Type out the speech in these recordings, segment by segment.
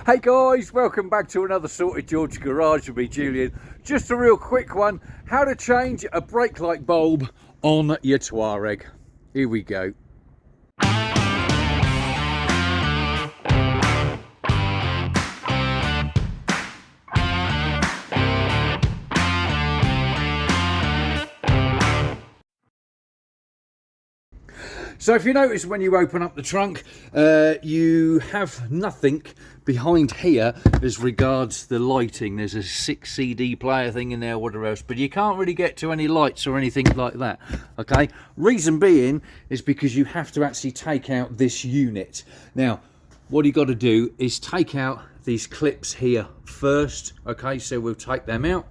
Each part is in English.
Hey guys, welcome back to another Sorted George Garage with me, Julian. Just a real quick one, how to change a brake light bulb on your Touareg. Here we go. So if you notice when you open up the trunk, you have nothing behind here as regards the lighting. There's a 6 CD player thing in there, whatever else, but you can't really get to any lights or anything like that, okay? Reason being is because you have to actually take out this unit. Now, what you got to do is take out these clips here first, okay? So we'll take them out.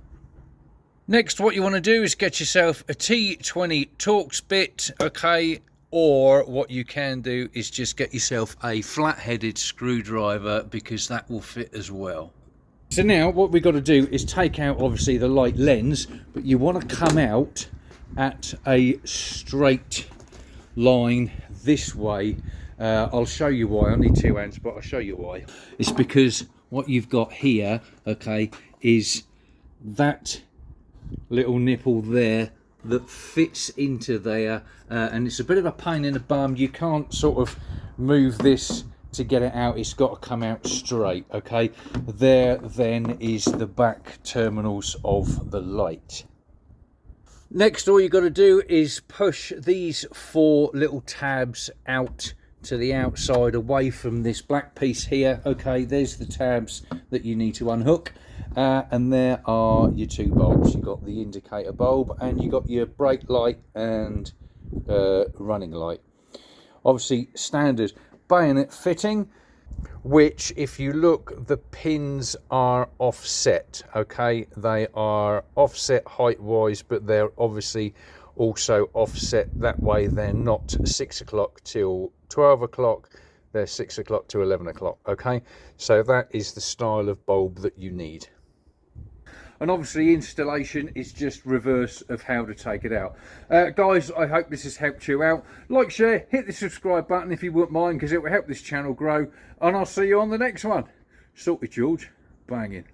Next, what you want to do is get yourself a T20 Torx bit, okay? Or what you can do is just get yourself a flat-headed screwdriver, because that will fit as well. So now what we've got to do is take out obviously the light lens, but you want to come out at a straight line this way. I'll show you why. I need 2 hands, but I'll show you why. It's because what you've got here, okay, is that little nipple there that fits into there, and it's a bit of a pain in the bum. You can't sort of move this to get it out. It's got to come out straight, okay? There then is the back terminals of the light. Next, all you got to do is push these 4 little tabs out to the outside, away from this black piece here, okay? There's the tabs that you need to unhook. And there are your 2 bulbs. You've got the indicator bulb and you've got your brake light and running light. Obviously standard bayonet fitting, which if you look, the pins are offset, okay? They are offset height wise, but they're obviously also offset that way. They're not 6 o'clock till 12 o'clock, they're 6 o'clock to 11 o'clock, okay? So that is the style of bulb that you need. And obviously installation is just reverse of how to take it out. Guys, I hope this has helped you out. Like, share, hit the subscribe button if you wouldn't mind, because it will help this channel grow. And I'll see you on the next one. Sorted George, banging.